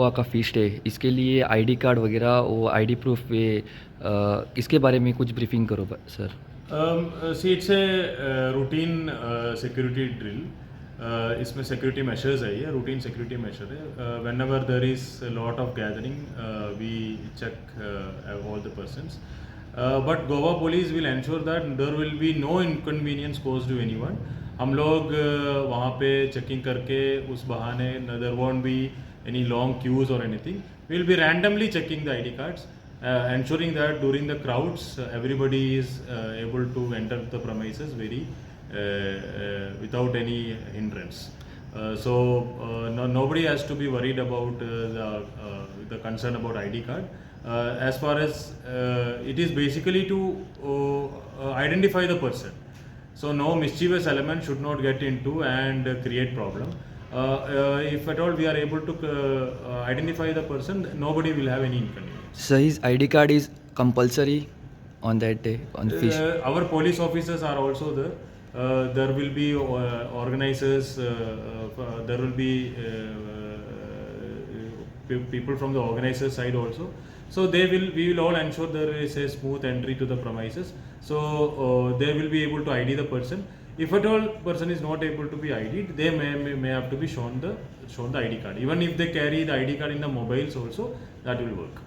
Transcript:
गोवा का फीस्ट है, इसके लिए आईडी कार्ड वगैरह वो आईडी प्रूफ ये इसके बारे में कुछ ब्रीफिंग करो sir. See, it's a routine security drill. इसमें security measures है ये routine security measure है. Whenever there is a lot of gathering, we check all the persons. But Goa police will ensure that there will be no inconvenience caused to anyone. हम लोग वहाँ पे checking करके उस बहाने there won't be any long queues or anything. We will be randomly checking the ID cards. Ensuring that during the crowds everybody is able to enter the premises very without any hindrance. Nobody has to be worried about the concern about ID card. As far as it is basically to identify the person. So no mischievous element should not get into and create problem. If at all we are able to identify the person, nobody will have any inconvenience. So his ID card is compulsory on that day on the feast. Our police officers are also there. There will be organizers. There will be people from the organizer side also. So we will all ensure there is a smooth entry to the premises. So they will be able to ID the person. If at all person is not able to be ID'd, they may have to be shown the ID card. Even if they carry the ID card in the mobiles also, that will work.